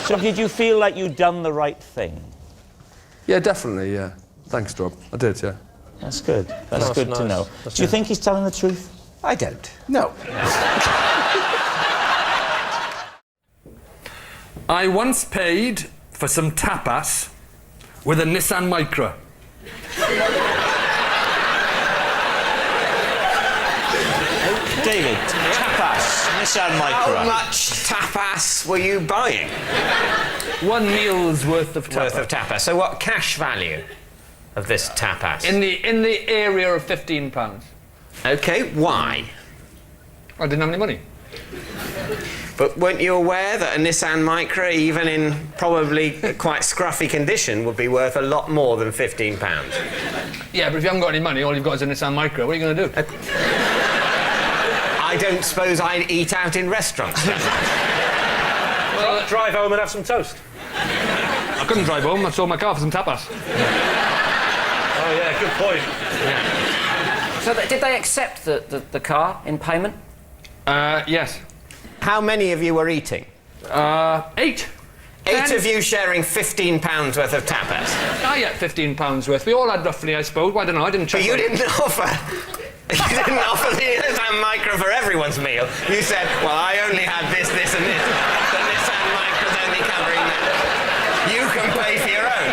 So did you feel like you'd done the right thing? Yeah, definitely, yeah. Thanks, Rob. I did, yeah. That's good. That's good to know. Do you think he's telling the truth? I don't. No. I once paid for some tapas with a Nissan Micra. David, tapas, Nissan Micra. How much tapas were you buying? 1 meal's worth of tapas. Worth of tapas. So what cash value of this tapas? In the area of £15. OK, why? I didn't have any money. But weren't you aware that a Nissan Micra, even in probably quite scruffy condition, would be worth a lot more than £15? Yeah, but if you haven't got any money, all you've got is a Nissan Micra. What are you going to do? I don't suppose I'd eat out in restaurants. Well, drive home and have some toast. I couldn't drive home. I sold my car for some tapas. Oh, yeah, good point. Yeah. So did they accept the car in payment? Yes. How many of you were eating? 8. 8 of you sharing £15 worth of tapas. I had £15 worth. We all had roughly, I suppose. I don't know. I didn't check. But you didn't offer... You didn't offer the Nissan Micra for everyone's meal. You said, well, I only had this, and this. The Nissan Micra's only covering that. You can pay for your own.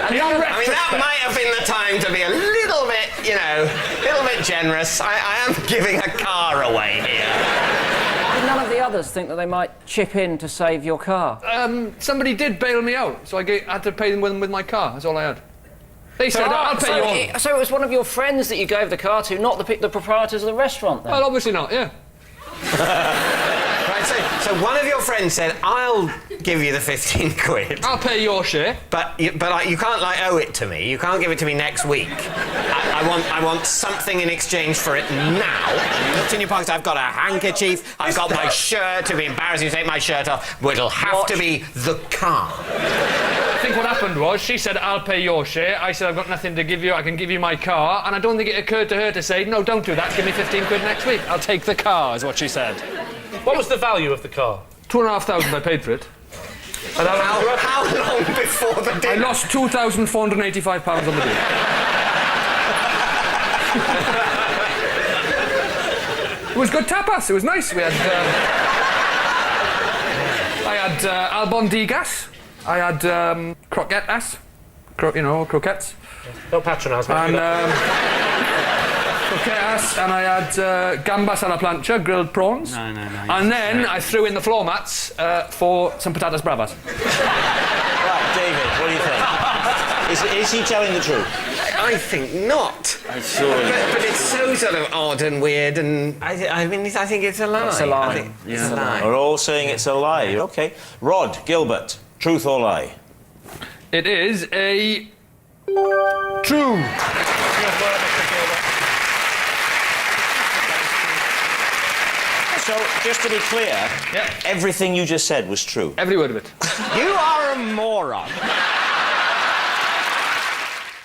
I mean, that might have been the time to be a little bit, you know, a little bit generous. I am giving a car away here. Did none of the others think that they might chip in to save your car? Somebody did bail me out, so I had to pay them with my car. That's all I had. They said, I'll pay you all. So it was one of your friends that you gave the car to, not the proprietors of the restaurant, then? Well, obviously not, yeah. Right, so one of your friends said, I'll give you the 15 quid. I'll pay your share. But you can't, like, owe it to me. You can't give it to me next week. I want something in exchange for it now. Looked in your pocket, I've got a handkerchief, I've got my shirt. It'd be embarrassing to take my shirt off, but it'll have to be the car. I think what happened was, she said, I'll pay your share. I said, I've got nothing to give you, I can give you my car. And I don't think it occurred to her to say, no, don't do that, give me 15 quid next week. I'll take the car, is what she said. What was the value of the car? 2,500 I paid for it. And how long before the dinner? I lost £2,485 on the deal. It was good tapas, it was nice. We had... I had albondigas. I had croquettes. Croquettes. Don't patronise me. And croquettes, and I had gambas a la plancha, grilled prawns. No. And then I threw in the floor mats for some patatas bravas. Right, David, what do you think? Is he telling the truth? I think not. I'm sure. But it's so sort of odd and weird, and I think it's a lie. It's a lie. I think it's a lie. We're all saying it's a lie. OK. Rhod, Gilbert, truth or lie? It is a... true. So, just to be clear, everything you just said was true. Every word of it. You are a moron.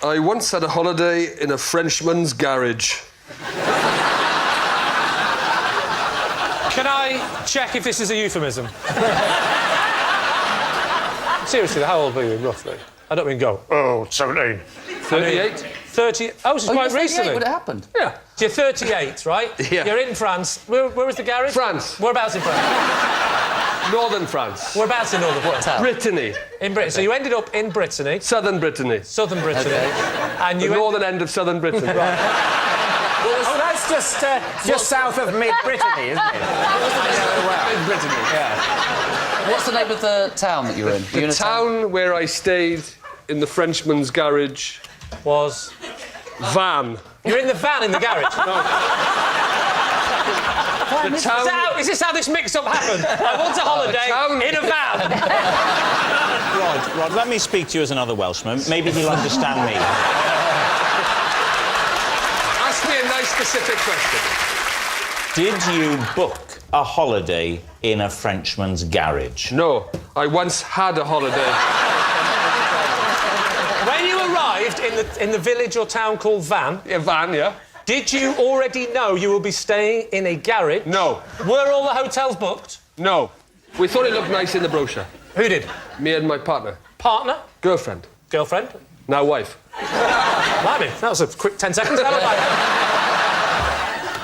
I once had a holiday in a Frenchman's garage. Can I check if this is a euphemism? Seriously, how old were you, roughly? I don't mean go, 17. 38. 30... Oh, this is quite recently. Would it happened? Yeah. So you're 38, right? Yeah. You're in France. Where was the garage? France. Whereabouts in France? Northern France. Whereabouts in northern France? Brittany. In Britain. So you ended up in Brittany. Southern Brittany. Southern Brittany. And you The northern end of southern Britain. Oh, that's just south of mid-Brittany, isn't it? Mid-Brittany. Yeah. What's the name of the town that you were in? The town where I stayed in the Frenchman's garage was... van. You're in the van in the garage? The town... Is this how this mix-up happened? I want a holiday in a van. Rhod, let me speak to you as another Welshman. Maybe he'll understand me. Ask me a nice specific question. Did you book a holiday in a Frenchman's garage? No, I once had a holiday. When you arrived in the village or town called Van... Yeah, van, yeah. Did you already know you will be staying in a garage? No. Were all the hotels booked? No. We thought it looked nice in the brochure. Who did? Me and my partner. Partner? Girlfriend. Girlfriend? Now wife. Blimey, that was a quick 10 seconds.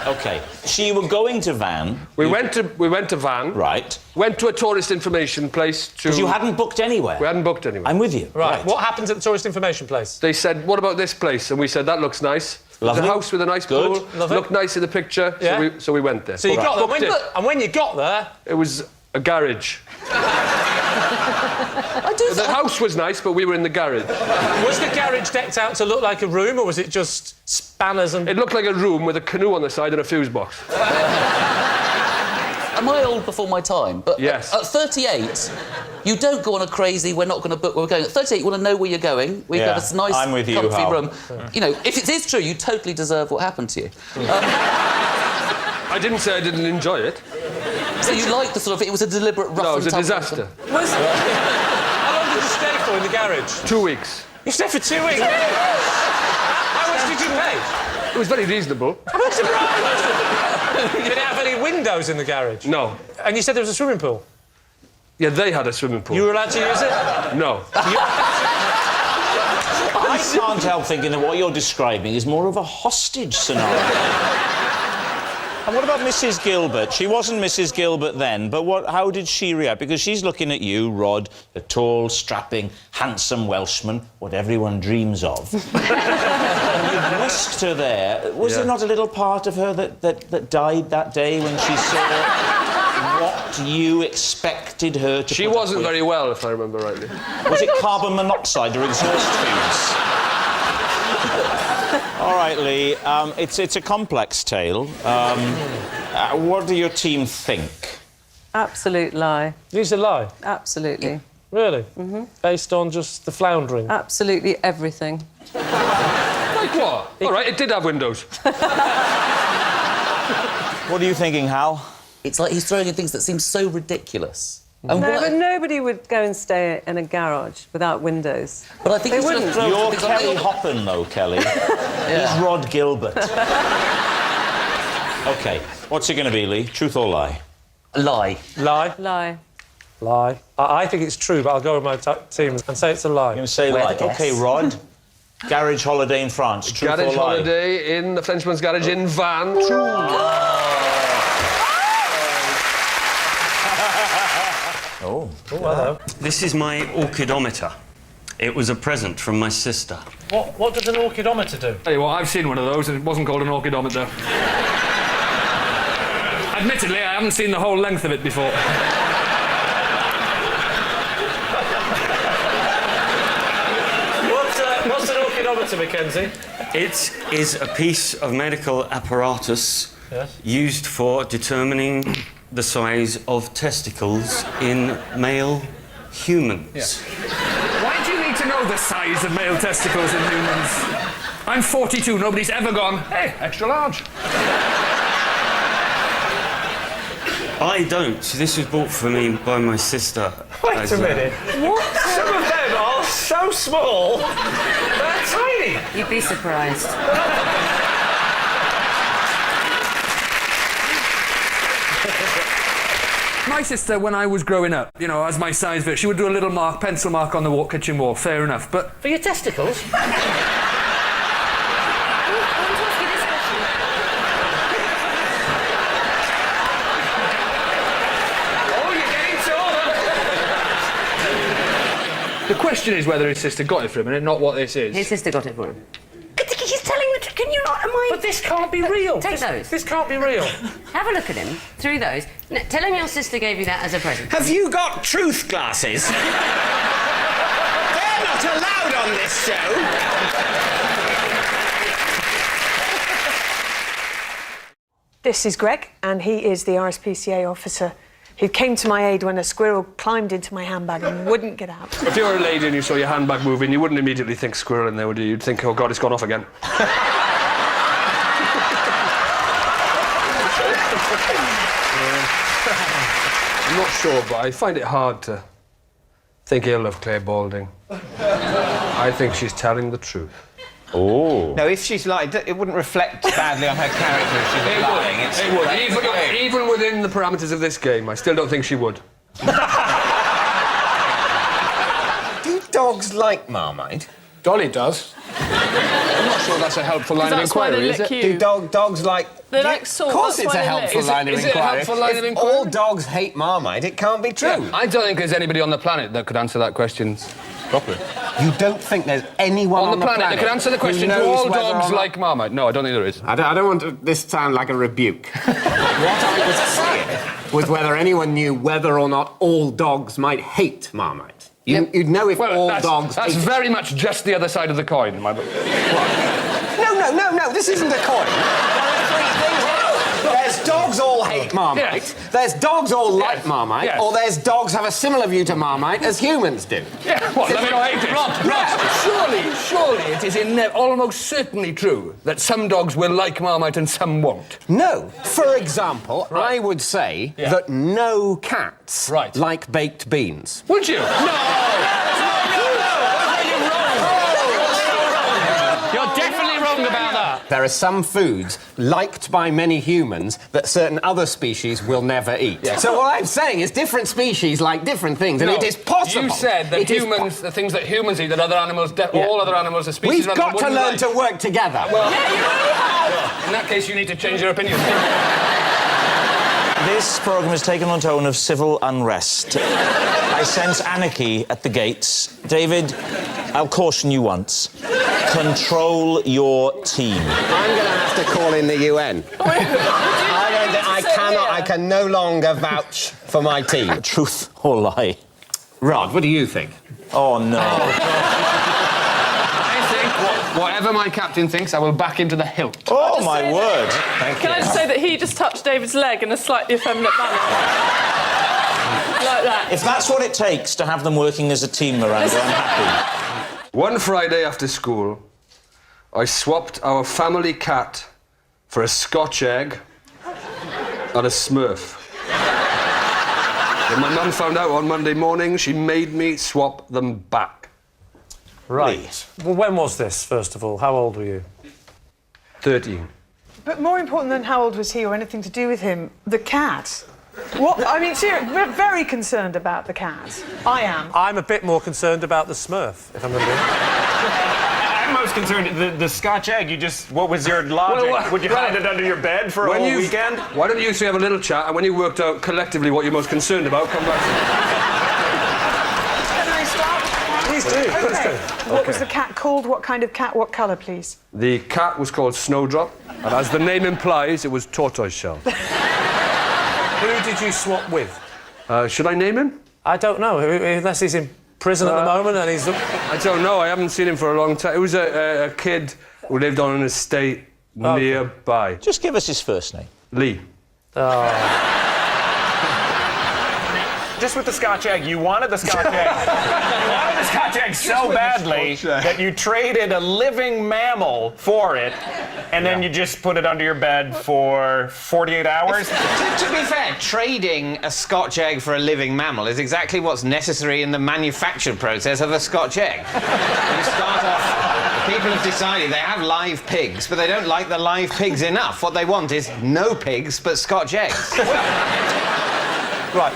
OK. So you were going to Van. We went to Van. Right. Went to a tourist information place to... Because you hadn't booked anywhere. We hadn't booked anywhere. I'm with you. Right. What happened at the tourist information place? They said, what about this place? And we said, that looks nice. Lovely. It's a house with a nice Good. pool. Love it. Looked nice in the picture. Yeah. So we went there. So you got there. Booked it. And when you got there... It was a garage. I do The house was nice, but we were in the garage. Was the garage decked out to look like a room, or was it just spanners and... It looked like a room with a canoe on the side and a fuse box. Am I old before my time? But Yes. At 38, you don't go on a crazy, we're not going to book where we're going. At 38, you want to know where you're going. We've got a nice, I'm with you, comfy Hal. room. You know, if it is true, you totally deserve what happened to you. I didn't say I didn't enjoy it. So you like the sort of... It was a deliberate rough No, it was and a tumble. disaster. How long did you stay for in the garage? 2 weeks. You stayed for 2 weeks? How much did you pay? It was very reasonable. I'm surprised! Did it have any windows in the garage? No. And you said there was a swimming pool? Yeah, they had a swimming pool. You were allowed to use it? No. I can't help thinking that what you're describing is more of a hostage scenario. And what about Mrs. Gilbert? She wasn't Mrs. Gilbert then, but how did she react? Because she's looking at you, Rhod, a tall, strapping, handsome Welshman, what everyone dreams of. And you whisked her there. Was there not a little part of her that died that day when she saw what you expected her to She put up wasn't with? very well, if I remember rightly. Was it carbon monoxide or exhaust fumes? All right, Lee. It's a complex tale. What do your team think? Absolute lie. It's a lie. Absolutely. Really? Based on just the floundering? Absolutely everything. Like what? All right, it did have windows. What are you thinking, Hal? It's like he's throwing in things that seem so ridiculous. And No, what- but nobody would go and stay in a garage without windows. But I think They he's sort of wouldn't. throwing You're things Kelly like... Hoppen, though, Kelly. He's Rhod Gilbert. OK, what's it going to be, Lee? Truth or lie? Lie. Lie? Lie. Lie. I think it's true, but I'll go with my team and say it's a lie. You're going to say Where lie. the guess? OK, Rhod. Garage holiday in France. Truth Garage or lie? holiday in the Frenchman's garage in Van. True. Oh. Hello. This is my orchidometer. It was a present from my sister. What does an orchidometer do? Tell you what, I've seen one of those and it wasn't called an orchidometer. Admittedly, I haven't seen the whole length of it before. What's an orchidometer, Mackenzie? It is a piece of medical apparatus Yes. used for determining the size of testicles in male humans. Why do you need to know the size of male testicles in humans? I'm 42, nobody's ever gone, hey, extra large. I don't. This was bought for me by my sister. Wait a minute. What? Some of them are so small. They're tiny. You'd be surprised. My sister, when I was growing up, you know, as my size bit, she would do a little mark, pencil mark on the kitchen wall, fair enough, but... For your testicles? Oh, you're getting taller! The question is whether his sister got it for him, and not what this is. His sister got it for him. He's telling the truth. Can you not? Am I? But this can't be real. Take those. This can't be real. Have a look at him through those. Tell him your sister gave you that as a present. Have you got truth glasses? They're not allowed on this show. This is Greg, and he is the RSPCA officer who came to my aid when a squirrel climbed into my handbag and wouldn't get out. If you were a lady and you saw your handbag moving, you wouldn't immediately think squirrel in there, would you? You'd think, oh, God, it's gone off again. I'm not sure, but I find it hard to think ill of Claire Balding. I think she's telling the truth. Oh. No, if she's lying, it wouldn't reflect badly on her character if she was lying. It would. Even within the parameters of this game, I still don't think she would. Do dogs like Marmite? Dolly does. I'm not sure that's a helpful line of inquiry, is it? Do dogs like... They like salt. Of course that's it's why a they helpful lick. line of Is it a inquiry. helpful line of inquiry? All dogs hate Marmite, it can't be true. Yeah, I don't think there's anybody on the planet that could answer that question properly. You don't think there's anyone on the planet that could answer the question, do all dogs like Marmite? No, I don't think there is. I don't want this to sound like a rebuke. What I was saying was whether anyone knew whether or not all dogs might hate Marmite. You'd know if all dogs... That's very much just the other side of the coin, in my book. No, this isn't a coin. There are three things here. There's dogs all hate Marmite, Yes. there's dogs all like Marmite, Yes. or there's dogs have a similar view to Marmite as humans do. Yeah, what? Let me know hate it. Rob, surely it is almost certainly true that some dogs will like Marmite and some won't. No. For example, I would say that no cats like baked beans. Would you? You're definitely wrong about that. There are some foods liked by many humans that certain other species will never eat. Yeah. So what I'm saying is different species like different things, and it is possible. You said that the things that humans eat, that other animals, all other animals, the species We've of got animals to wouldn't learn like. to work together. Well, in that case, you need to change your opinion. This programme has taken on a tone of civil unrest. I sense anarchy at the gates. David, I'll caution you once. Control your team. I'm going to have to call in the UN. I can no longer vouch for my team. Truth or lie? Rhod, what do you think? Oh, no. I think whatever my captain thinks, I will back into the hilt. Oh, my word. Can I just say that he just touched David's leg in a slightly effeminate manner? Like that. If that's what it takes to have them working as a team, Miranda, I'm happy. One Friday after school, I swapped our family cat for a Scotch egg and a Smurf. When my mum found out on Monday morning, she made me swap them back. Right. Well, when was this, first of all? How old were you? 13. But more important than how old was he or anything to do with him, the cat. What? I mean, seriously, we're very concerned about the cat. I am. I'm a bit more concerned about the Smurf, if I'm going to be I'm most concerned, the Scotch egg, what was your logic? Would you hide it under your bed for a whole weekend? Why don't you three have a little chat, and when you worked out collectively what you're most concerned about, come back Can I start? Please do, please do. What was the cat called? What kind of cat? What colour, please? The cat was called Snowdrop, and as the name implies, it was tortoiseshell. Who did you swap with? Should I name him? I don't know, unless he's in prison at the moment and he's... I don't know, I haven't seen him for a long time. It was a kid who lived on an estate nearby. Just give us his first name. Lee. Just with the Scotch egg, you wanted the Scotch egg. You wanted the Scotch egg so badly that you traded a living mammal for it, and then you just put it under your bed for 48 hours. To be fair, trading a Scotch egg for a living mammal is exactly what's necessary in the manufacture process of a Scotch egg. You start off... People have decided they have live pigs, but they don't like the live pigs enough. What they want is no pigs, but Scotch eggs. Right.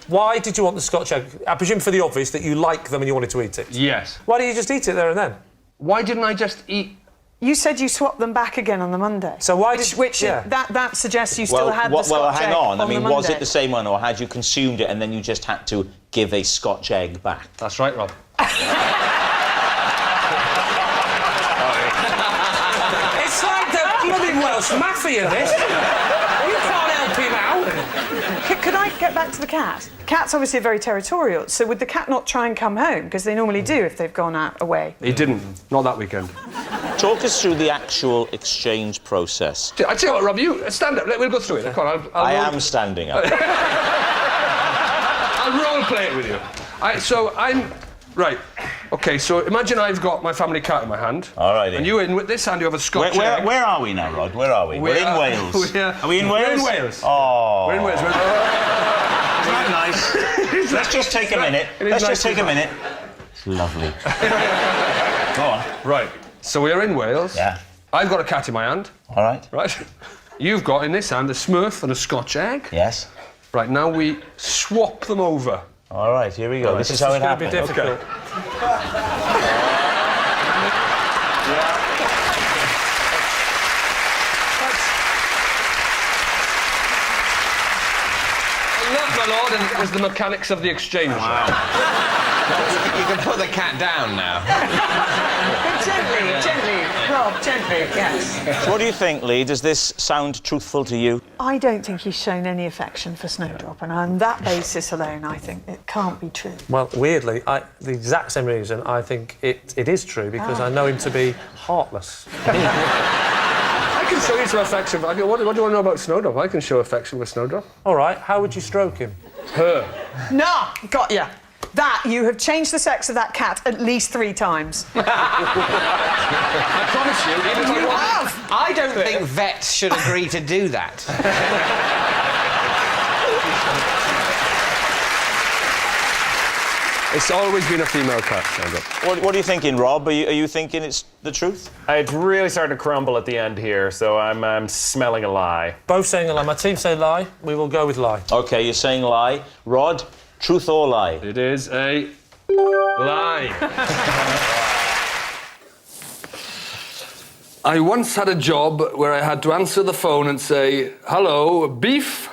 Why did you want the Scotch egg? I presume for the obvious that you like them and you wanted to eat it. Yes. Why didn't you just eat it there and then? Why didn't I just eat... You said you swapped them back again on the Monday. So why that suggests you still had the Scotch well, egg hang on. I mean, the was it Monday. the same one, or had you consumed it and then you just had to give a Scotch egg back? That's right, Rob. It's like the bloody Welsh Mafia, this. You can't help him out. Could I get back to the cat? Cats obviously are very territorial, so would the cat not try and come home? Because they normally do if they've gone out away. He didn't. Not that weekend. Talk us through the actual exchange process. I tell you what, Rob, you stand up. We'll go through it. Come on, I am standing up. I'll role play it with you. Right. OK, so imagine I've got my family cat in my hand. All right. And you in with this hand, you have a Scotch egg. Where are we now, Rod? Where are we? We're in Wales. Are we in Wales? We're in Wales. Oh. We're in Wales. Isn't that nice? Let's just take a minute. Let's just take a minute. It's lovely. Go on. Right. So we're in Wales. Yeah. I've got a cat in my hand. All right. Right. You've got in this hand a Smurf and a Scotch egg. Yes. Right, now we swap them over. All right, here we go. This is how it happens. This is going to be difficult. And that, my lord, is the mechanics of the exchange. Wow. You can put the cat down now. Gently, Rob, gently, yes. So what do you think, Lee? Does this sound truthful to you? I don't think he's shown any affection for Snowdrop, and on that basis alone, I think it can't be true. Well, weirdly, the exact same reason, I think it is true, because I know him to be heartless. I can show you some affection. What do you want to know about Snowdrop? I can show affection with Snowdrop. All right, how would you stroke him? Her. No, got ya. That, you have changed the sex of that cat at least 3 times. I promise you, even if You have! I don't think vets should agree to do that. It's always been a female cat, Snowdrop. What are you thinking, Rob? Are you thinking it's the truth? It's really starting to crumble at the end here, so I'm smelling a lie. Both saying a lie. My team say lie. We will go with lie. OK, you're saying lie. Rod, truth or lie? It is a lie. I once had a job where I had to answer the phone and say, "Hello, beef?"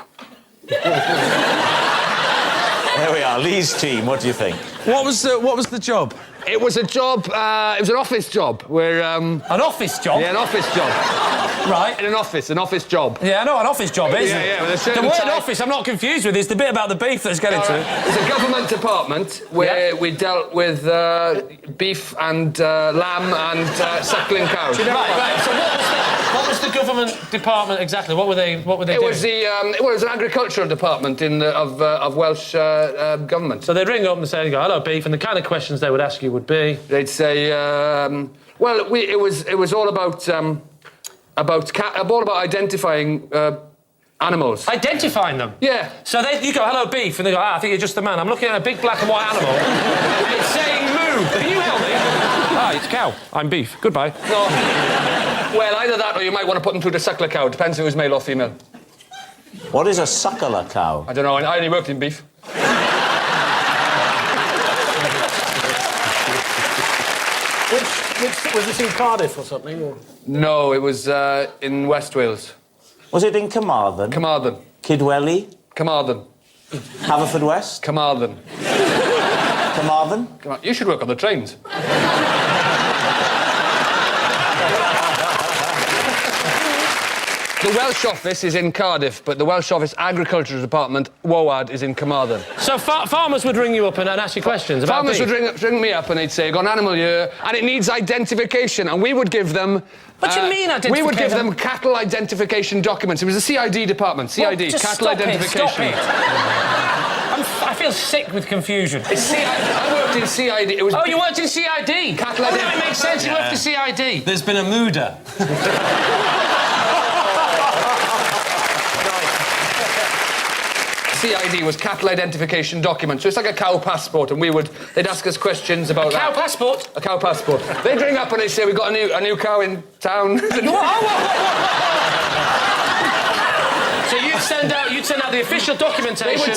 There we are, Lee's team. What do you think? What was the job? It was a job, it was an office job where... An office job? Yeah, an office job. Right. In an office job. Yeah, I know what an office job is. Yeah, with a The certain word type- office I'm not confused with is the bit about the beef that's getting to. It's a government department where we dealt with beef and lamb and suckling cows. Right. So what was the government department exactly? What were they It doing? was it was an agricultural department of Welsh government. So they'd ring up and say, "Hello, beef," and the kind of questions they would ask you would be... They'd say, it was all about identifying animals. Identifying them? Yeah. So you go, "Hello, beef," and they go, "I think you're just a man. I'm looking at a big black and white animal. It's saying moo. Can you help me?" "Ah, it's cow. I'm beef. Goodbye." No. Well, either that or you might want to put them through the suckler cow. Depends if it was male or female. What is a suckler cow? I don't know. I only worked in beef. Which was this in Cardiff or something? Or? No, it was in West Wales. Was it in Carmarthen? Carmarthen. Kidwelly? Carmarthen. Haverfordwest? Carmarthen. Carmarthen? You should work on the trains. The Welsh office is in Cardiff, but the Welsh Office Agriculture Department, WOAD, is in Carmarthen. So farmers would ring you up and ask you questions about Farmers beef? would ring me up and they'd say, "I've got an animal here, and it needs identification," and we would give them... What do you mean identification? We would give them cattle identification documents. It was the CID department, CID, Well, just cattle stop identification. Stop it. I feel sick with confusion. It's CID. I worked in CID. It was you worked in CID? Cattle Oh, no, it makes sense. You worked for CID. There's been a mooder. CID was cattle identification document, so it's like a cow passport, and they'd ask us questions about Cow passport? A cow passport. They'd ring up and they'd say, "We've got a new cow in town." So you'd send out the official documentation.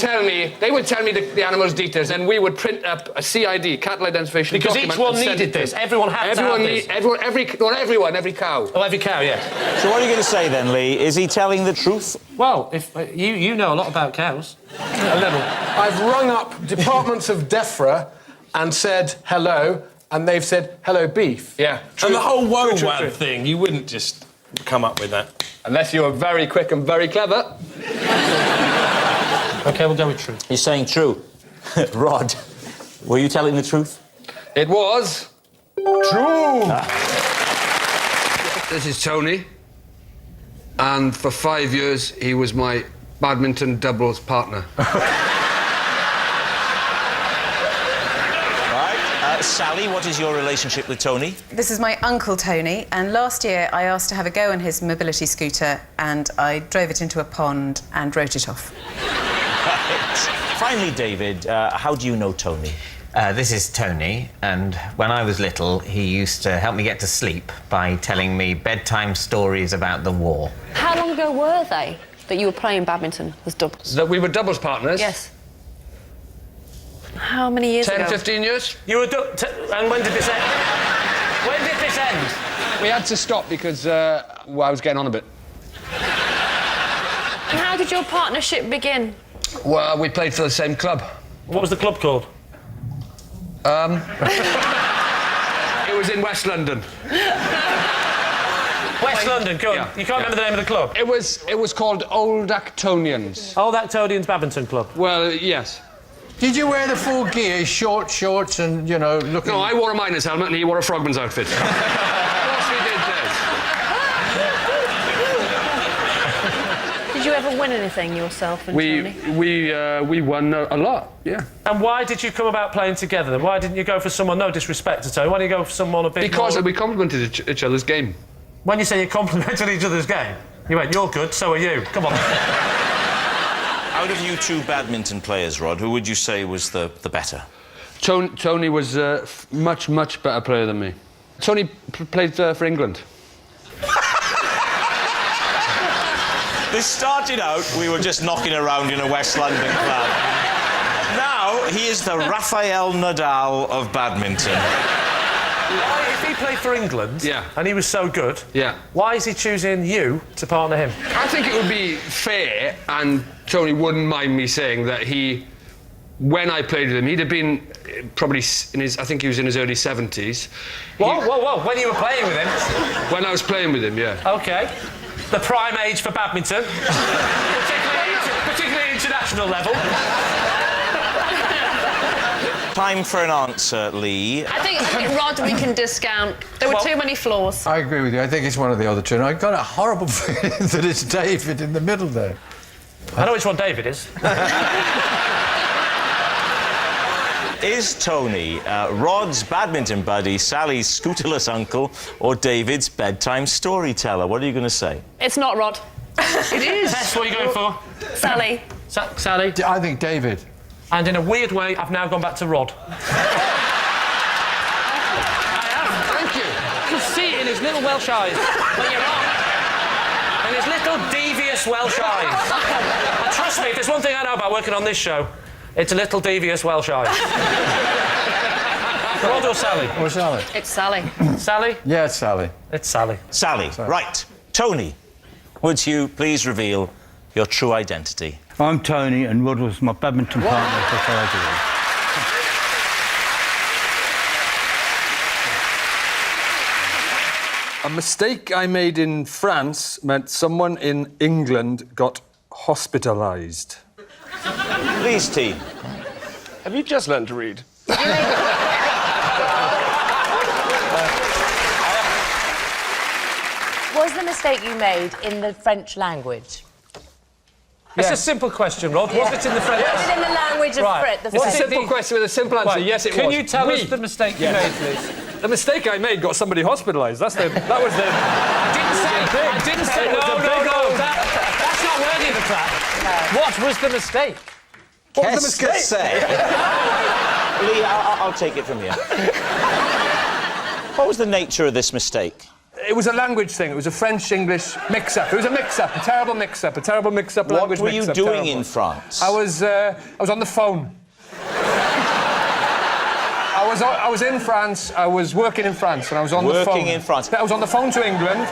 They would tell me the animal's details, and we would print up a CID, cattle identification because document. each one and send needed it to this. them. Everyone had to have this. Every cow. Oh, every cow, yes. So what are you going to say then, Lee? Is he telling the truth? Well, if you know a lot about cows. A little. I've rung up departments of DEFRA and said hello, and they've said hello, beef. Yeah. And the whole WOAD thing, you wouldn't just come up with that. Unless you were very quick and very clever. OK, we'll go with true. You're saying true. Rod, were you telling the truth? It was... True! This is Tony, and for 5 years he was my badminton doubles partner. Sally, what is your relationship with Tony? This is my uncle Tony, and last year I asked to have a go on his mobility scooter, and I drove it into a pond and wrote it off. Right. Finally, David, how do you know Tony? This is Tony, and when I was little, he used to help me get to sleep by telling me bedtime stories about the war. How long ago were they that you were playing badminton as doubles? That we were doubles partners? Yes. How many years 10, ago? 15 years. You were... and when did this end? When did this end? We had to stop because I was getting on a bit. And how did your partnership begin? Well, we played for the same club. What was the club called? It was in West London. West London, go on. Yeah, You can't remember the name of the club? It was called Old Actonians. Old Actonians Badminton Club. Well, yes. Did you wear the full gear, short shorts and, you know, looking... No, I wore a miner's helmet and he wore a frogman's outfit. Of course we did, Des. Did you ever win anything yourself and Tony? We won a lot, yeah. And why did you come about playing together then? Why didn't you go for someone, no disrespect to Tony, why didn't you go for someone a bit Because more... we complimented each other's game. When you say you complimented each other's game, you went, you're good, so are you. Come on. Out of you two badminton players, Rhod, who would you say was the better? Tony was a much better player than me. Tony played for England. This started out, we were just knocking around in a West London club. Now, he is the Rafael Nadal of badminton. Why, if he played for England, and he was so good, why is he choosing you to partner him? I think it would be fair, and Tony wouldn't mind me saying that when I played with him, he'd have been probably in his, I think he was in his early 70s. Whoa, when you were playing with him? When I was playing with him, yeah. OK. The prime age for badminton, particularly international level. Time for an answer, Lee. I think Rhod we can discount. There were too many flaws. I agree with you. I think it's one of the other two. And I got a horrible feeling that it's David in the middle there. I know which one David is. Is Tony Rhod's badminton buddy, Sally's scooterless uncle, or David's bedtime storyteller? What are you going to say? It's not Rhod. It is. That's what you're going for? Sally. Sally? I think David. And in a weird way, I've now gone back to Rhod. I am. Thank you. You can see it in his little Welsh eyes. Well, you're wrong. In his little devious Welsh eyes. And trust me, if there's one thing I know about working on this show, it's a little devious Welsh eyes. Rhod or Sally? Or Sally? It's Sally. Sally? Yeah, it's Sally. It's Sally. Sally, right. Tony, would you please reveal your true identity? I'm Tony, and Rhod was my badminton partner for 5 years. A mistake I made in France meant someone in England got hospitalised. Please, team. Have you just learned to read? Was the mistake you made in the French language? It's a simple question, Rhod. Was it in the French? Was it in the language of It's a simple question with a simple answer. Right. Yes, it was. Can you tell us the mistake you made, please? The mistake I made got somebody hospitalised. That was the... I didn't say... No. That's not worthy of the clap. No. What was the mistake? What was the mistake? Lee, I'll take it from here. What was the nature of this mistake? It was a language thing. It was a French-English mix-up. It was a mix-up, a terrible mix-up, language mix-up. What were you doing in France? I was on the phone. I was in France. I was working in France, and I was on the phone. Working in France. I was on the phone to England,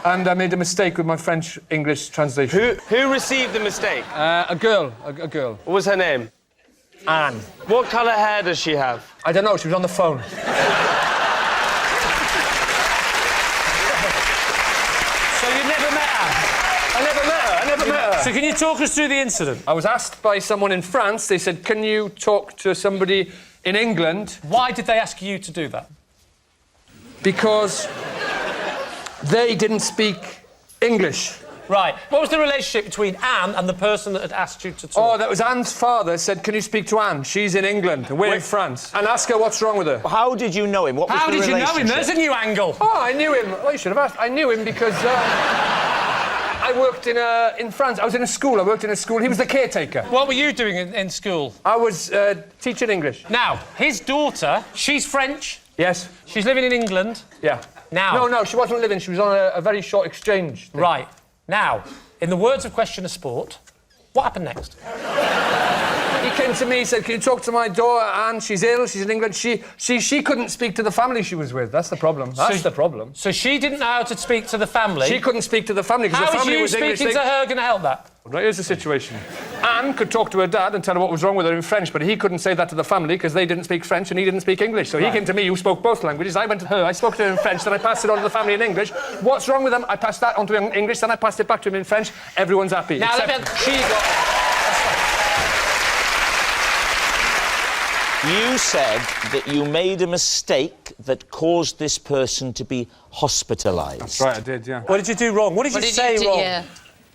and I made a mistake with my French-English translation. Who received the mistake? A girl. A girl. What was her name? Anne. What colour hair does she have? I don't know. She was on the phone. So you never met her? I never met her. So can you talk us through the incident? I was asked by someone in France. They said, "Can you talk to somebody in England?" Why did they ask you to do that? Because they didn't speak English. Right. What was the relationship between Anne and the person that had asked you to talk? Oh, that was Anne's father said, "Can you speak to Anne? She's in England, and we're in France. And ask her what's wrong with her." How did you know him? What was How the did you know him? relationship? There's a new angle. Oh, I knew him. Well, you should have asked. I knew him because I worked in France. I was in a school. I worked in a school. He was the caretaker. What were you doing in school? I was teaching English. Now, his daughter, she's French. Yes. She's living in England. Yeah. Now. No, she wasn't living. She was on a very short exchange thing. Right. Now, in the words of Question of Sport, what happened next? He came to me, he said, can you talk to my daughter, Anne? She's ill, she's in England. She couldn't speak to the family she was with. That's the problem. That's the problem. So she didn't know how to speak to the family? She couldn't speak to the family because the How family was was you English. speaking to her going to help that? Right, here's the situation. Anne could talk to her dad and tell her what was wrong with her in French, but he couldn't say that to the family because they didn't speak French and he didn't speak English. So he came to me, who spoke both languages. I went to her, I spoke to her in French, then I passed it on to the family in English. What's wrong with them? I passed that on to him in English, then I passed it back to him in French. Everyone's happy. Now, You said that you made a mistake that caused this person to be hospitalised. That's right, I did, yeah. What did you do wrong? What did you say wrong? Yeah.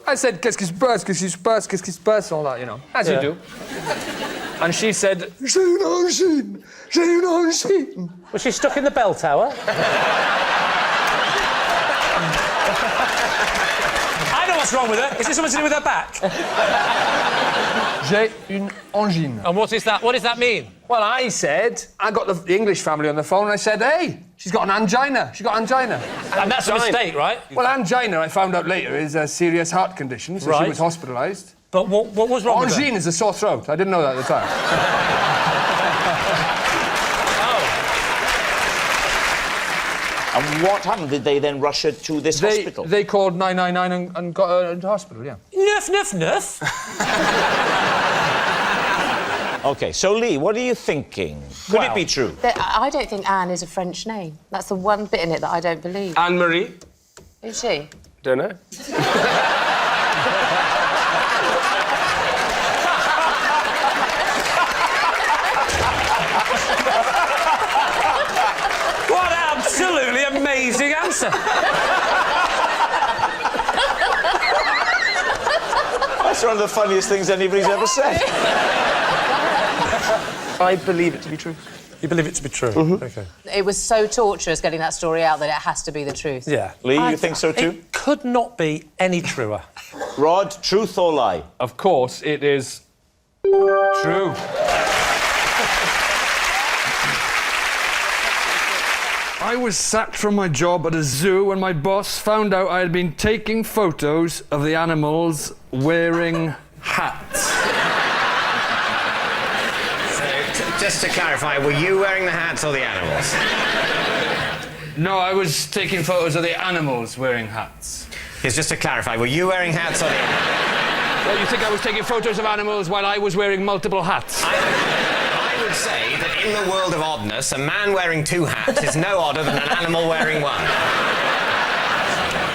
I said, qu'est-ce qui se passe, qu'est-ce qui se passe, qu'est-ce qui se passe, all that, you know, as you do. And she said, j'ai une angine, j'ai une angine. Was she stuck in the bell tower? I know what's wrong with her. Is this something to do with her back? J'ai une angine. And what is that? What does that mean? Well, I said, I got the English family on the phone and I said, hey, she's got an angina. She got angina. And that's a mistake, right? Well, angina, I found out later, is a serious heart condition, so Right. she was hospitalised. But what was wrong with her? Angine is a sore throat. I didn't know that at the time. And what happened? Did they then rush her to this hospital? They called 999 and got her into hospital, yeah. Nuff. OK, so Lee, what are you thinking? Could it be true? I don't think Anne is a French name. That's the one bit in it that I don't believe. Anne-Marie? Who's she? Don't know. What an absolutely amazing answer. That's one of the funniest things anybody's ever said. I believe it to be true. You believe it to be true? Mm-hmm. OK. It was so torturous getting that story out that it has to be the truth. Yeah. Lee, you think so too? It could not be any truer. Rhod, truth or lie? Of course, it is true. I was sacked from my job at a zoo when my boss found out I had been taking photos of the animals wearing hats. So, just to clarify, were you wearing the hats or the animals? No, I was taking photos of the animals wearing hats. Yes, just to clarify, were you wearing hats or the animals? Well, you think I was taking photos of animals while I was wearing multiple hats? I would say that in the world of oddness, a man wearing two hats is no odder than an animal wearing one.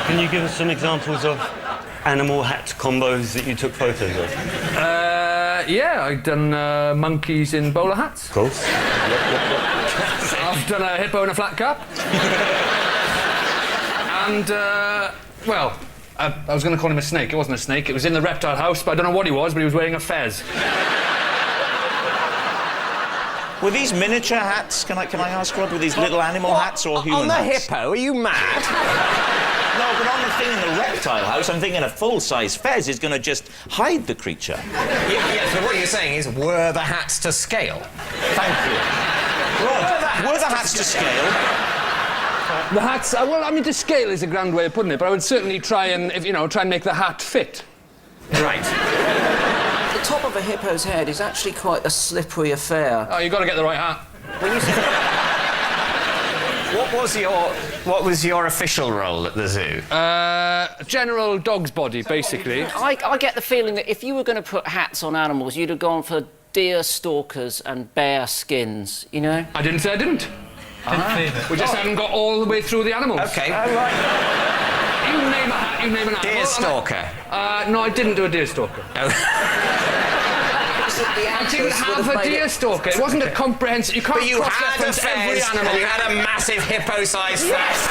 Can you give us some examples of animal hat combos that you took photos of? Yeah, I've done monkeys in bowler hats. Of course. I've done a hippo in a flat cap. And, well, I was going to call him a snake. It wasn't a snake. It was in the reptile house, but I don't know what he was, but he was wearing a fez. Were these miniature hats? Can I ask, Rod? Were these little animal hats or human On the hats? hippo? Are you mad? No, but on the thing in the reptile house, I'm thinking a full-size fez is going to just hide the creature. Yes, but what you're saying is, were the hats to scale? Thank you. Rod, were the hats to scale? The hats, well, I mean, to scale is a grand way of putting it, but I would certainly try and, try and make the hat fit. Right. The top of a hippo's head is actually quite a slippery affair. Oh, you've got to get the right hat. What was your official role at the zoo? General dog's body, basically. I get the feeling that if you were going to put hats on animals, you'd have gone for deer stalkers and bear skins, you know? I didn't say I didn't. We just haven't got all the way through the animals. OK. You name a hat, you name an animal. Deer stalker? No, I didn't do a deer stalker. Oh. I didn't have a deer stalker. It wasn't a comprehensive... You can't But you had a cross-reference every fez, animal. and you had a massive hippo-sized Yes!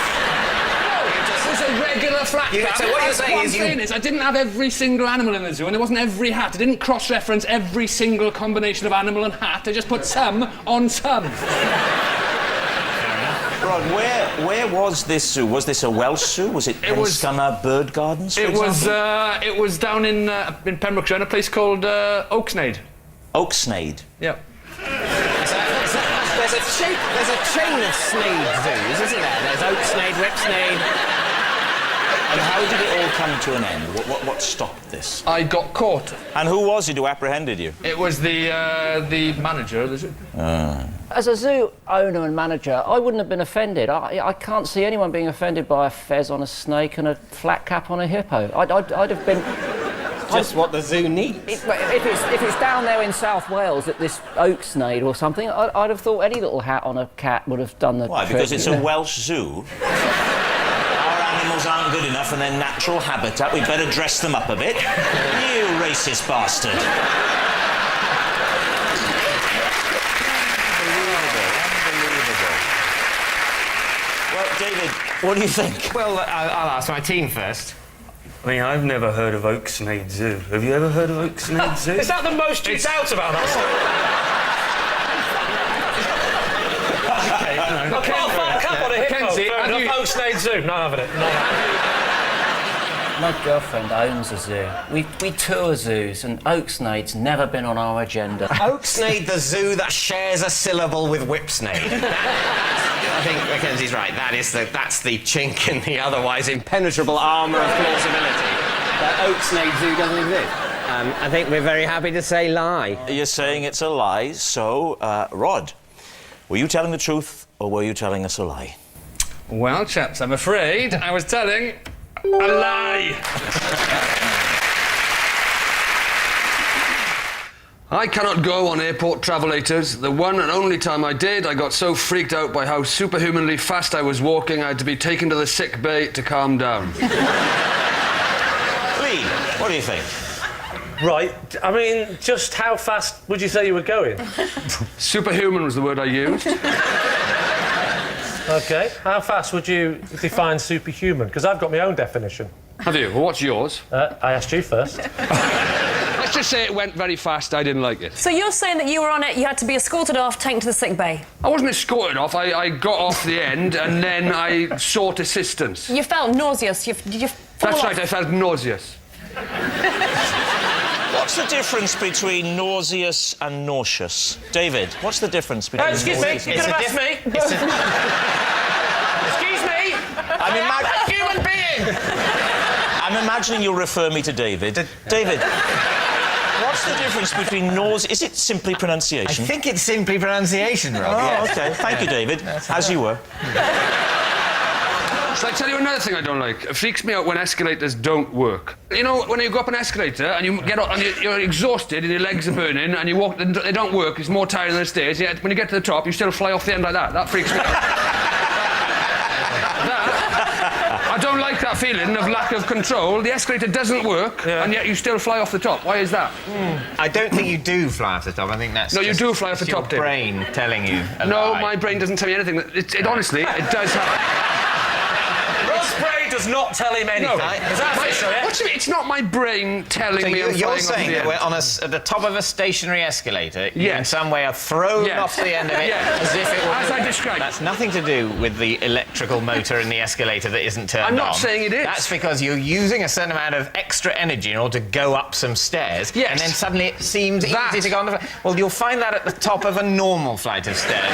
It was a regular flat cap. So what you're saying is I didn't have every single animal in the zoo, and it wasn't every hat. I didn't cross-reference every single combination of animal and hat. I just put some on some. Rhod, where was this zoo? Was this a Welsh zoo? Was it Penscunna Bird Gardens, for example? It was down in Pembrokeshire, in a place called Oaksnade. Oaksnade? Yeah. There's a chain of Snade zoos, isn't there? There's Oaksnade, Whipsnade. And how did it all come to an end? What stopped this? I got caught. And who was it who apprehended you? It was the manager of the zoo. As a zoo owner and manager, I wouldn't have been offended. I can't see anyone being offended by a fez on a snake and a flat cap on a hippo. I'd have been... Just what the zoo needs. If it's down there in South Wales at this Oaksnade or something, I'd have thought any little hat on a cat would have done the Why? trick. Because it's a Welsh zoo? Our animals aren't good enough in their natural habitat. We'd better dress them up a bit. You racist bastard. Unbelievable. Well, David, what do you think? Well, I'll ask my team first. I mean, I've never heard of Oaksnade Zoo. Have you ever heard of Oaksnade Zoo? Is that the most you doubt about that story? A flat cap on a hippo. Oaksnade Zoo. Not having it. My girlfriend owns a zoo. We tour zoos, and Oaksnade's never been on our agenda. Oaksnade, the zoo that shares a syllable with Whipsnade. I think Mackenzie's right. That's the chink in the otherwise impenetrable armour of plausibility. That Oaksnade Zoo doesn't exist. I think we're very happy to say lie. You're saying it's a lie, so, Rhod, were you telling the truth or were you telling us a lie? Well, chaps, I'm afraid I was telling a lie. I cannot go on airport travelators. The one and only time I did, I got so freaked out by how superhumanly fast I was walking, I had to be taken to the sick bay to calm down. Lee, what do you think? Right. I mean, just how fast would you say you were going? Superhuman was the word I used. OK. How fast would you define superhuman? Because I've got my own definition. Have you? Well, what's yours? I asked you first. Let's just say it went very fast. I didn't like it. So you're saying that you were on it, you had to be escorted off, taken to the sick bay? I wasn't escorted off. I got off the end and then I sought assistance. You felt nauseous. Did you fall That's off? right, I felt nauseous. What's the difference between nauseous and nauseous? David, what's the difference between Excuse me, nauseous you could have asked me. Excuse me. I'm a human being. I'm imagining you'll refer me to David. David, what's the difference between nausea... Is it simply pronunciation? I think it's simply pronunciation, Rob. Oh, OK. Thank you, David. As you were. Shall I tell you another thing I don't like? It freaks me out when escalators don't work. You know, when you go up an escalator and you get up and you're exhausted and your legs are burning and you walk, and they don't work, it's more tiring than the stairs, yet when you get to the top, you still fly off the end like that. That freaks me out. I don't like that feeling of lack of control. The escalator doesn't work, and yet you still fly off the top. Why is that? I don't think you do fly off the top. I think that's No, you do fly off the top, your David. brain telling you a No, lie. my brain doesn't tell me anything. Honestly, it does happen. Rod's brain does not tell him anything. No. Is that official, yeah? What do you mean? It's not my brain telling So me I'm you're flying saying off that the we're end. at the top of a stationary escalator, you Yes. in some way are thrown Yes. off the end of it Yes. as if it were... As I described. That's nothing to do with the electrical motor in the escalator that isn't turned on. I'm not saying it is. That's because you're using a certain amount of extra energy in order to go up some stairs, Yes. and then suddenly it seems easy to go on the... Well, you'll find that at the top of a normal flight of stairs.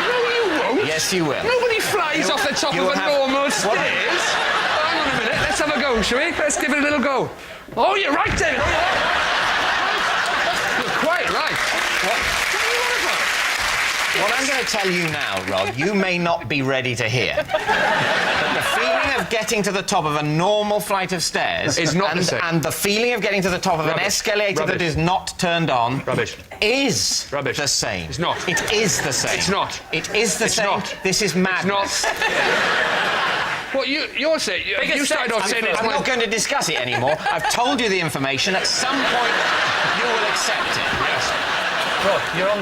No, you won't. Yes, you will. Nobody flies off the top of a normal stairs. Hang on a minute. Let's have a go, shall we? Let's give it a little go. Oh, you're right, David. You're quite right. What I'm going to tell you now, Rod, you may not be ready to hear. But the feeling of getting to the top of a normal flight of stairs is not the same. And the feeling of getting to the top of an escalator that is not turned on is the same. It's not. It is the same. It's not. It is the It's same. not. This is madness. It's not. What you're saying? You started off saying it's I'm not going to discuss it anymore. I've told you the information. At some point, you will accept it. Yes. Rod,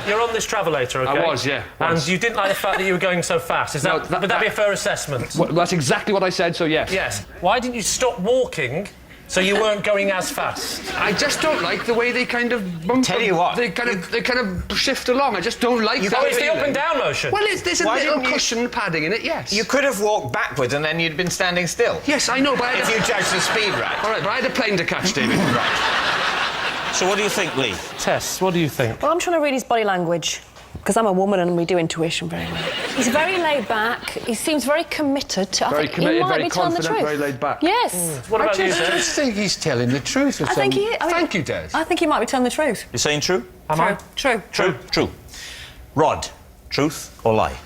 you're on this travelator, OK? I was, yeah. And once. you didn't like the fact that you were going so fast. Is would that be a fair assessment? Well, that's exactly what I said, so yes. Yes. Why didn't you stop walking So you weren't going as fast? I just don't like the way they kind of bump. Tell you what. They kind of shift along. I just don't like that. Oh, it's the feeling. up and down motion? Well, there's a Why little didn't you- cushion padding in it, yes. You could have walked backwards and then you'd been standing still. Yes, I know, but If you judge the speed right. All right, but I had a plane to catch, David. So what do you think, Lee? Tess, what do you think? Well, I'm trying to read his body language, because I'm a woman and we do intuition very well. He's very laid back. He seems very committed. Very committed, he might very be telling the confident, truth. very laid back. Yes. What about you, I Des? just think he's telling the truth. I think he is. Thank you, Des. I think he might be telling the truth. You're saying true? Am I? True. True. Rhod, truth or lie?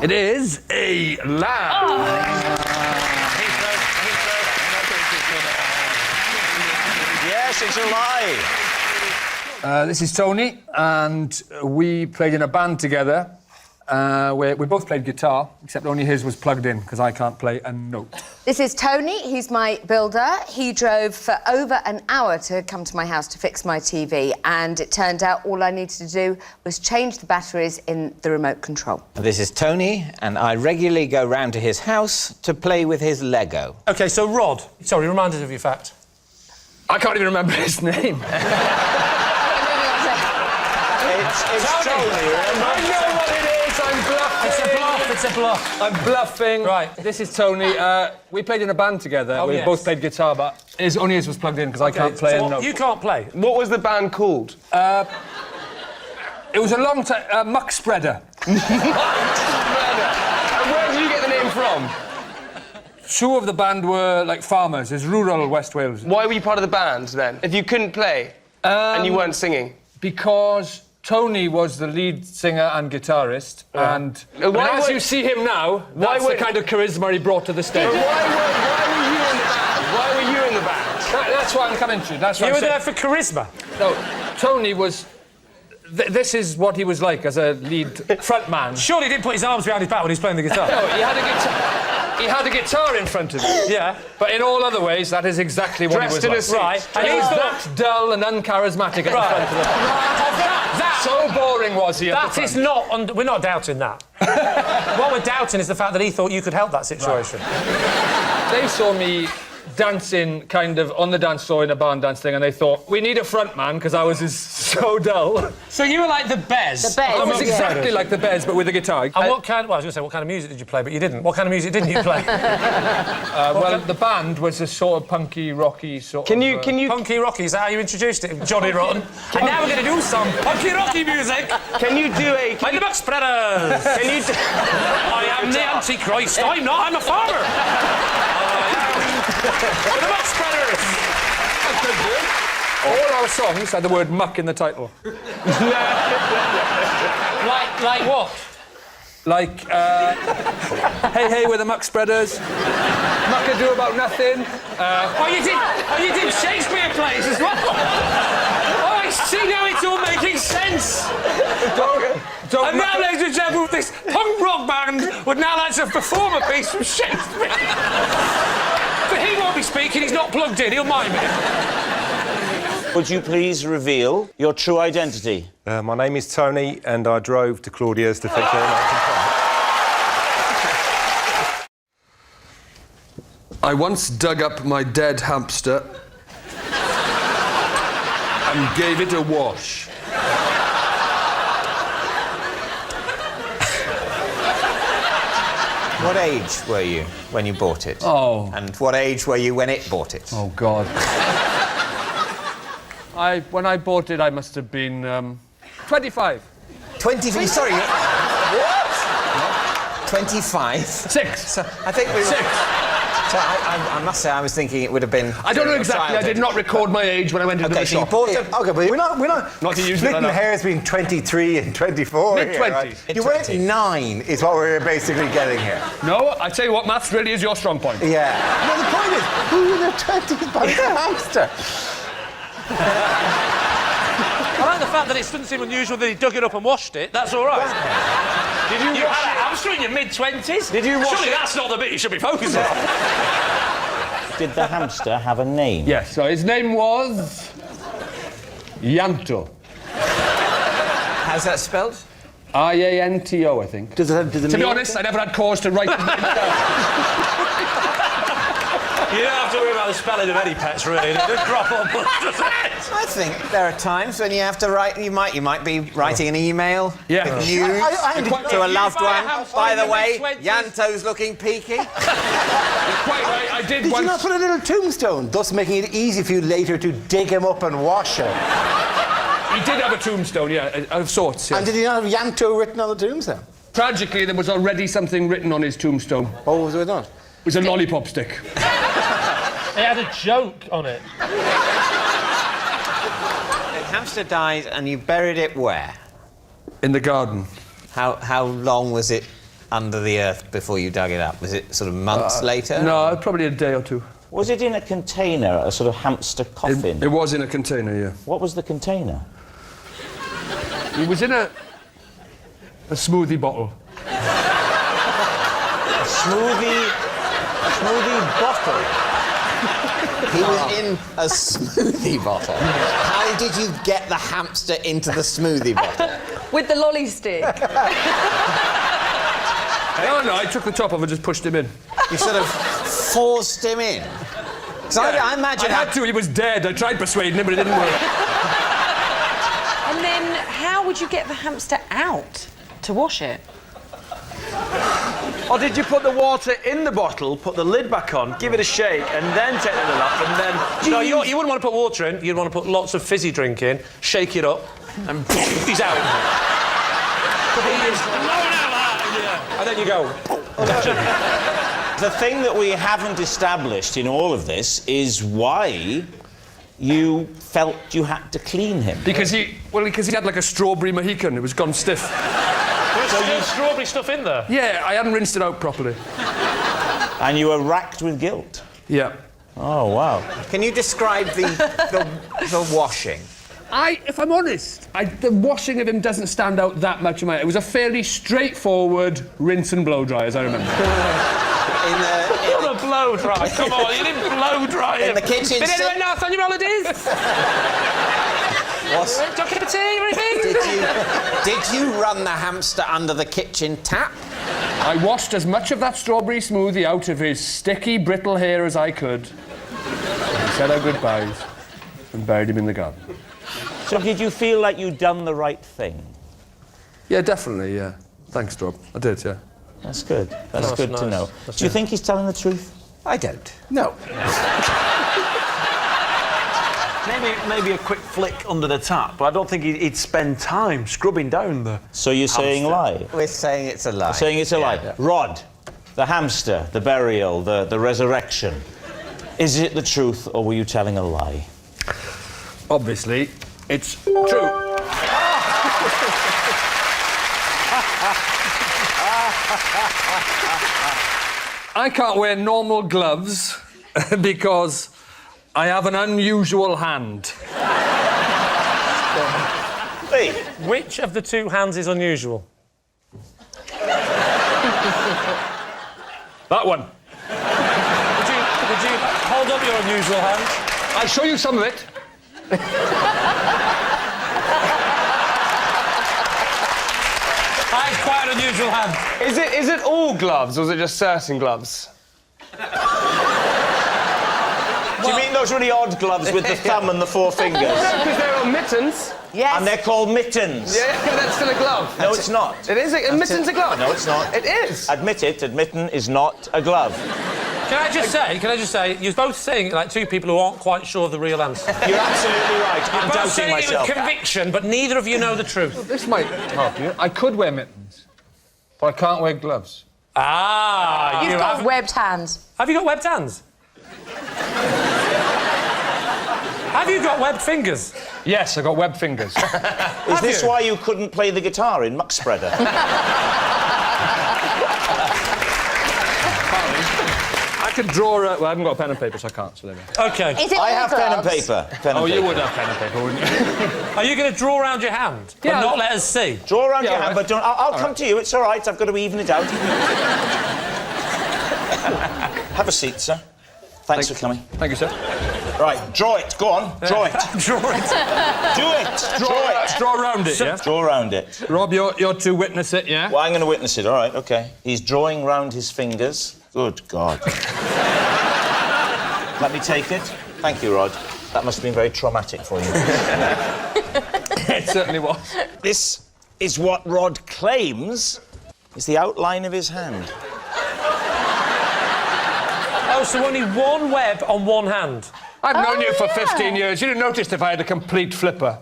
It is a lie. Yes, it's a lie. This is Tony, and we played in a band together. Where we both played guitar, except only his was plugged in, because I can't play a note. This is Tony. He's my builder. He drove for over an hour to come to my house to fix my TV, and it turned out all I needed to do was change the batteries in the remote control. This is Tony, and I regularly go round to his house to play with his Lego. OK, so Rhod. Sorry, remind us of your fact. I can't even remember his name. It's Tony. I know what it is. I'm bluffing. It's a bluff. I'm bluffing. Right, this is Tony. We played in a band together. We both played guitar, but only his was plugged in because I can't play a note. You can't play? What was the band called? It was a long time... Muck Spreader. And where did you get the name from? Two of the band were, like, farmers. It's rural West Wales. Why were you part of the band, then? If you couldn't play and you weren't singing? Because Tony was the lead singer and guitarist, and as you see him now, that's the kind of charisma he brought to the stage. Why were you in the band? That's what I'm coming to. That's what You I'm were saying. there for charisma? No, Tony was... this is what he was like as a lead front man. Surely he didn't put his arms behind his back when he was playing the guitar? No, he had a guitar. He had a guitar in front of him. Yeah. But in all other ways, that is exactly what Dressed he in a was suit. like. Right. And he was that dull and uncharismatic at the front of the band. So boring was he at the front. That is not... we're not doubting that. What we're doubting is the fact that he thought you could help that situation. They saw me dancing kind of on the dance floor in a barn dance thing, and they thought, we need a front man, because I was so dull. So you were like the Bez? The Bez, I was exactly like the Bez, but with a guitar. And what kind... Well, I was going to say, what kind of music did you play, but you didn't. What kind of music didn't you play? Well, the band was a sort of punky, rocky sort of... Can you... Punky Rocky, is that how you introduced it, Johnny Rotten? And now we're going to do some punky Rocky music. Can you do a... I'm the Buck Spreaders. Can you do... I am the Antichrist. I'm not. I'm a farmer. The Buck Spreaders. All our songs had the word muck in the title. Like what? Like, Hey Hey, we're the Muck Spreaders. Muckadoo About Nothing. You did Shakespeare plays as well. Oh, I see now it's all making sense. And now, ladies and gentlemen, this punk rock band would now like to perform a piece from Shakespeare. But he won't be speaking, he's not plugged in, he'll mind me. Would you please reveal your true identity? My name is Tony, and I drove to Claudia's to fix her. I once dug up my dead hamster and gave it a wash. What age were you when you bought it? Oh. And what age were you when it bought it? Oh, God. When I bought it, I must have been 25. 25? Sorry, what? 25? 6. I think we were... 6. So I must say, I was thinking it would have been... I don't know exactly. I did not record my age when I went into the so you shop. bought it... Okay, but we're not Not to use splitting it hairs between 23 and 24 here, Mid-20s. right? You weren't 9, is what we're basically getting here. No, I tell you what, maths really is your strong point. Yeah. No, the point is, who in their 20s buys a hamster? I like the fact that it doesn't seem unusual that he dug it up and washed it. That's all right. Did you wash had a hamster in your mid-20s? Did you wash Surely it? that's not the bit you should be focusing on. Did the hamster have a name? Yes, so his name was... Yanto. How's that spelled? I-A-N-T-O, I think. Does it have... To be honest, I never had cause to write his name down. You don't have to worry about the spelling of any pets, really. They just drop on. I think there are times when you have to write. You might be writing an email. Yeah. With news to a loved one. By the way, mid-20s. Yanto's looking peaky. Quite right, I did Did once... you not put a little tombstone, thus making it easy for you later to dig him up and wash him? He did have a tombstone, yeah, of sorts, yeah. And did he not have Yanto written on the tombstone? Tragically, there was already something written on his tombstone. What was it on? It was a lollipop stick. It had a joke on it. The hamster died, and you buried it where? In the garden. How long was it under the earth before you dug it up? Was it sort of months later? No, probably a day or two. Was it in a container, a sort of hamster coffin? It was in a container, yeah. What was the container? It was in a smoothie bottle. A smoothie bottle? He was in a smoothie bottle. How did you get the hamster into the smoothie bottle? With the lolly stick. No, I took the top off and just pushed him in. You sort of forced him in? So I imagine... I had to, he was dead. I tried persuading him, but it didn't work. And then how would you get the hamster out to wash it? Or did you put the water in the bottle, put the lid back on, give it a shake, and then take the lid off, and then... No, you wouldn't want to put water in. You'd want to put lots of fizzy drink in, shake it up, and he's out. And then you go... The thing that we haven't established in all of this is why you felt you had to clean him. Because he had like a strawberry Mohican. It was gone stiff. There's still strawberry stuff in there. Yeah, I hadn't rinsed it out properly. And you were racked with guilt. Yeah. Oh, wow. Can you describe the washing? If I'm honest, the washing of him doesn't stand out that much in my... It was a fairly straightforward rinse and blow dry, as I remember. What a blow dry. Come on, you didn't blow dry him. In the kitchen... Been anywhere nice on your holidays? Talking to tea or anything? Did you run the hamster under the kitchen tap? I washed as much of that strawberry smoothie out of his sticky, brittle hair as I could. And said our goodbyes and buried him in the garden. So did you feel like you'd done the right thing? Yeah, definitely, yeah. Thanks, Rob. I did, yeah. That's good. That's good nice. to know. That's Do you good. think he's telling the truth? I don't. No. Maybe a quick flick under the tap, but I don't think he'd spend time scrubbing down the... So you're saying lie? We're saying it's a lie. You're saying it's a lie. Yeah. Rhod, the hamster, the burial, the resurrection. Is it the truth, or were you telling a lie? Obviously, it's true. I can't wear normal gloves because I have an unusual hand. Hey. Which of the two hands is unusual? That one. Would you hold up your unusual hand? I'll show you some of it. That's quite an unusual hand. Is it all gloves, or is it just certain gloves? Do you mean those really odd gloves with the thumb and the four fingers? No, because they're on mittens. Yes. And they're called mittens. Yeah, that's still a glove. No, it's not. It is. A mitten's a glove. No, it's not. It is. Admit it, mitten is not a glove. Can I just say, you're both saying it like two people who aren't quite sure of the real answer. You're absolutely right. I'm Both doubting saying myself. it with conviction, but neither of you know the truth. This might help you. I could wear mittens, but I can't wear gloves. Ah, You've got webbed hands. Have you got webbed hands? Have you got webbed fingers? Yes, I got webbed fingers. Is this why you couldn't play the guitar in Muck Spreader? I could draw a... Well, I haven't got a pen and paper, so I can't, so there we go. OK. Is it I all have pen and gloves? paper. Pen and You paper. would have pen and paper, wouldn't you? Are you going to draw around your hand? Yeah, But not let us see? Draw around your all hand, right. but don't... I'll come to you. It's all right. I've got to even it out. Have a seat, sir. Thanks for coming. Thank you, sir. Right, draw it. Go on. Draw it. Draw it. Do it. Draw it. Draw around it, yeah? Draw around it. Rob, you're to witness it, yeah? Well, I'm going to witness it. All right, OK. He's drawing round his fingers. Good God. Let me take it. Thank you, Rhod. That must have been very traumatic for you. It certainly was. This is what Rhod claims is the outline of his hand. Oh, so only one web on one hand. I've known you for 15 years. You'd have noticed if I had a complete flipper.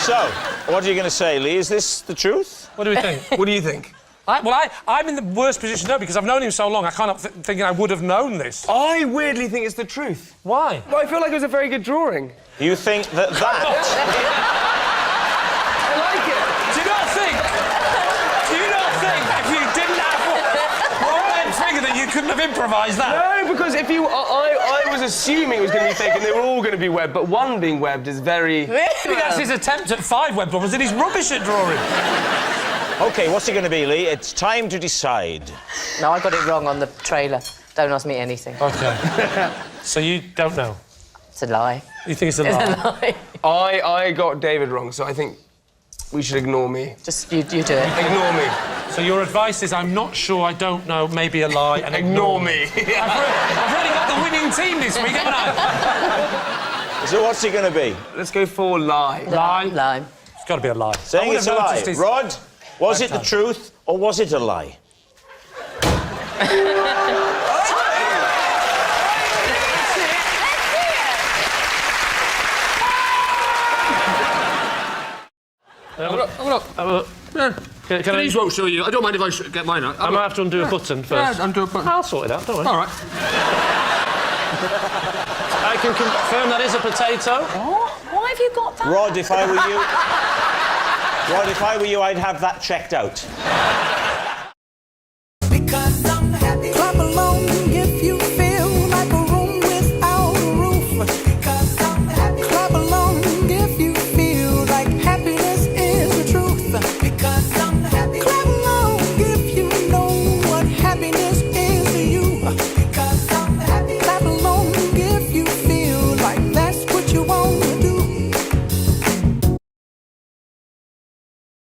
So, what are you going to say, Lee? Is this the truth? What do we think? What do you think? I'm in the worst position to know because I've known him so long. I can't help thinking I would have known this. I weirdly think it's the truth. Why? Well, I feel like it was a very good drawing. You think that I like it. Do you not think if you didn't have one web finger that you couldn't have improvised that? No, because if you... I was assuming it was going to be fake and they were all going to be webbed, but one being webbed is very... Maybe that's his attempt at 5 web drawings and he's rubbish at drawing. OK, what's it going to be, Lee? It's time to decide. No, I got it wrong on the trailer. Don't ask me anything. OK. So you don't know? It's a lie. You think it's a lie? It's a lie. I got David wrong, so I think we should ignore me. Just you do it. Ignore me. So your advice is I'm not sure, I don't know, maybe a lie, and ignore me. I've really got the winning team this week, haven't I? So what's it going to be? Let's go for lie. Lie? Lie. It's got to be a lie. Saying it's a lie. Rhod, was it the truth or was it a lie? These won't show you. I don't mind if I get mine out. I might have to undo a button first. Yeah, undo a button. I'll sort it out, don't worry. All right. I can confirm that is a potato. Why have you got that? Rhod, if I were you... Rhod, if I were you, I'd have that checked out.